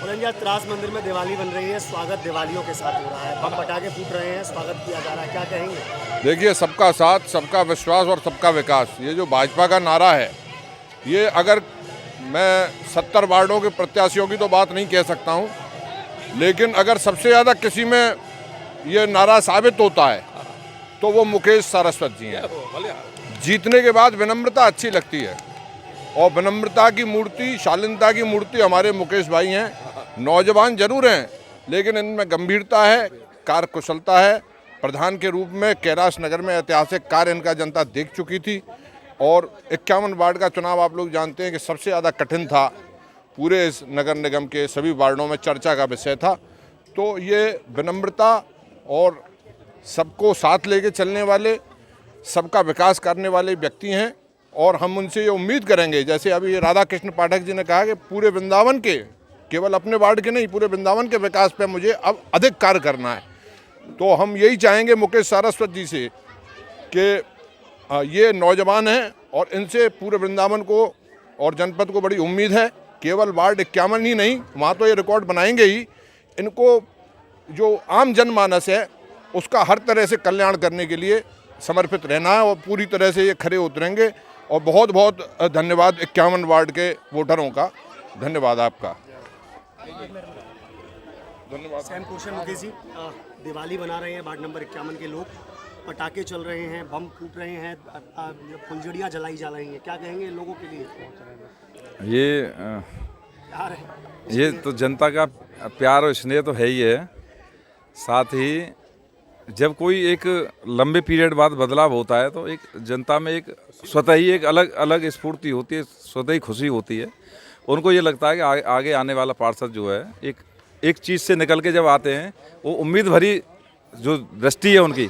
मदन जी, आज त्रास मंदिर में दिवाली बन रही है, स्वागत दिवालियों के साथ हो रहा है, बम पटाखे फूट रहे हैं, स्वागत किया जा रहा है, क्या कहेंगे? देखिए, सबका साथ, सबका विश्वास और सबका विकास, ये जो भाजपा का नारा है, ये अगर मैं 70 वार्डों के प्रत्याशियों की तो बात नहीं कह सकता हूँ, लेकिन अगर सबसे ज़्यादा किसी में ये नारा साबित होता है तो वो मुकेश सारस्वत जी हैं। जीतने के बाद विनम्रता अच्छी लगती है और विनम्रता की मूर्ति, शालीनता की मूर्ति हमारे मुकेश भाई हैं। नौजवान जरूर हैं, लेकिन इनमें गंभीरता है, कार्यकुशलता है। प्रधान के रूप में कैलाश नगर में ऐतिहासिक कार्य इनका जनता देख चुकी थी और 51 वार्ड का चुनाव आप लोग जानते हैं कि सबसे ज़्यादा कठिन था, पूरे इस नगर निगम के सभी वार्डों में चर्चा का विषय था। तो ये विनम्रता और सबको साथ लेके चलने वाले, सबका विकास करने वाले व्यक्ति हैं और हम उनसे ये उम्मीद करेंगे, जैसे अभी राधा कृष्ण पाठक जी ने कहा कि पूरे वृंदावन के, केवल अपने वार्ड के नहीं, पूरे वृंदावन के विकास पे मुझे अब अधिक कार्य करना है। तो हम यही चाहेंगे मुकेश सारस्वत जी से कि ये नौजवान हैं और इनसे पूरे वृंदावन को और जनपद को बड़ी उम्मीद है। केवल वार्ड 51 ही नहीं, वहाँ तो ये रिकॉर्ड बनाएंगे ही। इनको जो आम जनमानस है उसका हर तरह से कल्याण करने के लिए समर्पित रहना है और पूरी तरह से ये खरे उतरेंगे। और बहुत बहुत धन्यवाद 51 वार्ड के वोटरों का, धन्यवाद आपका। धन्यवाद। सेम क्वेश्चन मुकेश जी, दिवाली बना रहे हैं वार्ड नंबर 51 के लोग, पटाखे चल रहे हैं, बम फूट रहे हैं, फुलझड़ियाँ जलाई जा रही हैं, क्या कहेंगे लोगों के लिए? ये तो जनता का प्यार और स्नेह तो है ही है। साथ ही जब कोई एक लंबे पीरियड बाद बदलाव होता है तो एक जनता में एक स्वतः ही एक अलग अलग स्फूर्ति होती है, स्वतः ही खुशी होती है। उनको ये लगता है कि आगे आने वाला पार्षद जो है एक चीज़ से निकल के जब आते हैं, वो उम्मीद भरी जो दृष्टि है उनकी,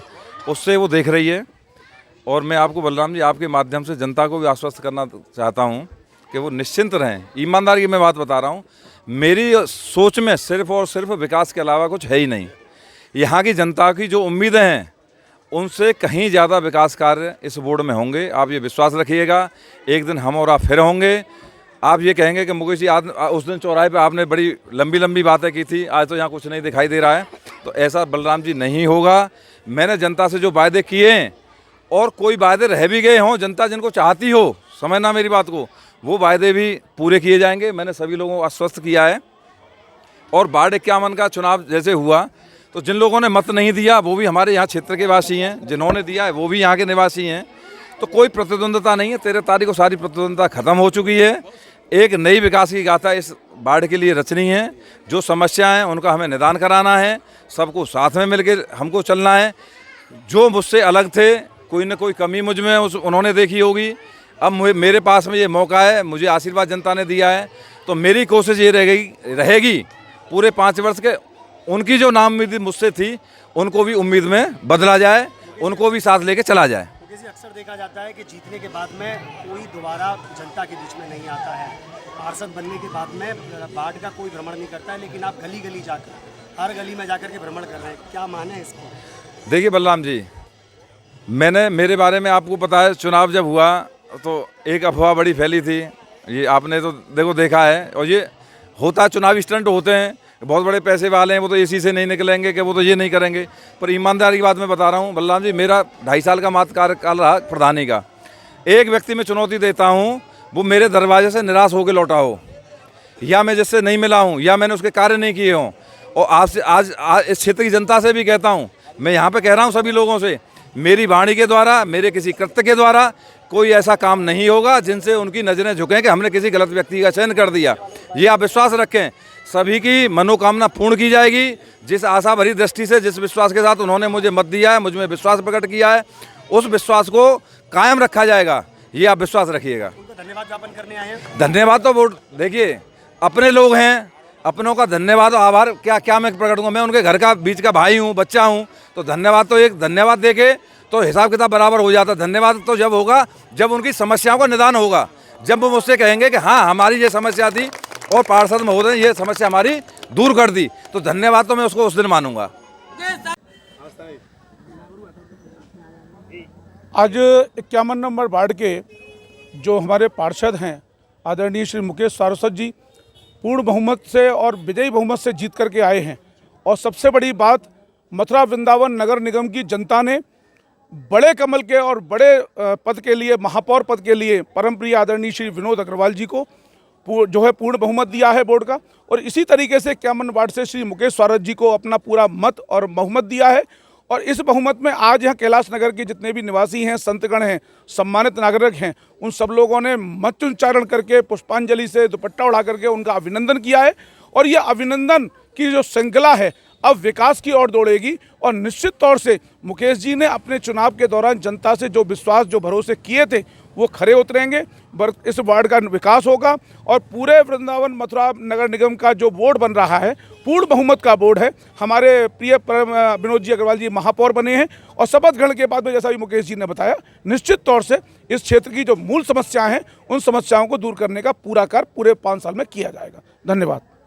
उससे वो देख रही है। और मैं आपको बलराम जी, आपके माध्यम से जनता को भी आश्वस्त करना चाहता हूँ कि वो निश्चिंत रहें। ईमानदारी की मैं बात बता रहा हूँ, मेरी सोच में सिर्फ और सिर्फ विकास के अलावा कुछ है ही नहीं। यहाँ की जनता की जो उम्मीदें हैं उनसे कहीं ज़्यादा विकास कार्य इस बोर्ड में होंगे, आप ये विश्वास रखिएगा। एक दिन हम और आप फिर होंगे। आप ये कहेंगे कि मुकेश जी, आज उस दिन चौराहे पे आपने बड़ी लंबी लंबी बातें की थी, आज तो यहाँ कुछ नहीं दिखाई दे रहा है, तो ऐसा बलराम जी नहीं होगा। मैंने जनता से जो वायदे किए हैं और कोई वायदे रह भी गए हों, जनता जिनको चाहती हो, समझना मेरी बात को, वो वायदे भी पूरे किए जाएंगे। मैंने सभी लोगों को आश्वस्त किया है। और वार्ड 51 का चुनाव जैसे हुआ तो जिन लोगों ने मत नहीं दिया वो भी हमारे यहाँ क्षेत्र के वासी हैं, जिन्होंने दिया है वो भी यहाँ के निवासी हैं। तो कोई प्रतिद्वंदता नहीं है। 13 तारीख को सारी प्रतिद्वंदता खत्म हो चुकी है। एक नई विकास की गाथा इस वार्ड के लिए रचनी है। जो समस्या हैं उनका हमें निदान कराना है, सबको साथ में मिलकर हमको चलना है। जो मुझसे अलग थे, कोई न कोई कमी मुझ में उन्होंने देखी होगी। अब मेरे पास में ये मौका है, मुझे आशीर्वाद जनता ने दिया है, तो मेरी कोशिश ये रहेगी पूरे 5 वर्ष के, उनकी जो नाउम्मीद मुझसे थी उनको भी उम्मीद में बदला जाए, उनको भी साथ लेके चला जाए। अक्सर देखा जाता है कि जीतने के बाद में कोई दोबारा जनता के बीच में नहीं आता है। पार्षद बनने के बाद में वार्ड का कोई भ्रमण नहीं करता है, लेकिन आप गली गली जाकर, हर गली में जाकर के भ्रमण कर रहे हैं, क्या माने है इसको? देखिए बलराम जी, मेरे बारे में आपको पता है, चुनाव जब हुआ तो एक अफवाह बड़ी फैली थी, ये आपने तो देखा है। और ये होता, चुनावी स्टंट होते हैं, बहुत बड़े पैसे वाले हैं, वो तो एसी से नहीं निकलेंगे, कि वो तो ये नहीं करेंगे। पर ईमानदारी की बात मैं बता रहा हूँ बलराम जी, मेरा 2.5 साल का मात्र कार्यकाल रहा प्रधानी का। एक व्यक्ति में चुनौती देता हूँ, वो मेरे दरवाजे से निराश होकर लौटा हो, या मैं जिससे नहीं मिला हूँ, या मैंने उसके कार्य नहीं किए हों। और आज इस क्षेत्र की जनता से भी कहता हूँ, मैं यहाँ पर कह रहा हूँ सभी लोगों से, मेरी वाणी के द्वारा, मेरे किसी कृत्य के द्वारा कोई ऐसा काम नहीं होगा जिनसे उनकी नज़रें झुकें कि हमने किसी गलत व्यक्ति का चयन कर दिया। ये आप विश्वास रखें, सभी की मनोकामना पूर्ण की जाएगी। जिस आशा भरी दृष्टि से, जिस विश्वास के साथ उन्होंने मुझे मत दिया है, मुझ में विश्वास प्रकट किया है, उस विश्वास को कायम रखा जाएगा, ये आप विश्वास रखिएगा। धन्यवाद ज्ञापन करने आए हैं। धन्यवाद तो वोट, देखिए अपने लोग हैं, अपनों का धन्यवाद और आभार क्या मैं प्रकट करूँ? मैं उनके घर का बीच का भाई हूँ, बच्चा हूँ, तो धन्यवाद तो एक धन्यवाद देके तो हिसाब किताब बराबर हो जाता। धन्यवाद तो जब होगा जब उनकी समस्याओं का निदान होगा, जब वो मुझसे कहेंगे कि हाँ हमारी ये समस्या थी और पार्षद महोदय ने ये समस्या हमारी दूर कर दी, तो धन्यवाद तो मैं उसको उस दिन मानूंगा। आज 51 नंबर वार्ड के जो हमारे पार्षद हैं आदरणीय श्री मुकेश सारस्वत जी, पूर्ण बहुमत से और विजयी बहुमत से जीत करके आए हैं। और सबसे बड़ी बात, मथुरा वृंदावन नगर निगम की जनता ने बड़े कमल के और बड़े पद के लिए, महापौर पद के लिए परम प्रिय आदरणीय श्री विनोद अग्रवाल जी को जो है पूर्ण बहुमत दिया है बोर्ड का। और इसी तरीके से 51 वार्ड से श्री मुकेश स्वारथ जी को अपना पूरा मत और बहुमत दिया है। और इस बहुमत में आज यहाँ कैलाश नगर के जितने भी निवासी हैं, संतगण हैं, सम्मानित नागरिक हैं, उन सब लोगों ने मंत्रोच्चारण करके, पुष्पांजलि से दुपट्टा उड़ा करके उनका अभिनंदन किया है। और ये अभिनंदन की जो श्रृंखला है अब विकास की ओर दौड़ेगी। और निश्चित तौर से मुकेश जी ने अपने चुनाव के दौरान जनता से जो विश्वास, जो भरोसे किए थे, वो खरे उतरेंगे। इस वार्ड का विकास होगा और पूरे वृंदावन मथुरा नगर निगम का जो बोर्ड बन रहा है, पूर्ण बहुमत का बोर्ड है। हमारे प्रिय विनोद जी अग्रवाल जी महापौर बने हैं और शपथ ग्रहण के बाद में, जैसा भी मुकेश जी ने बताया, निश्चित तौर से इस क्षेत्र की जो मूल समस्याएं हैं, उन समस्याओं को दूर करने का पूरा कार्य पूरे 5 साल में किया जाएगा। धन्यवाद।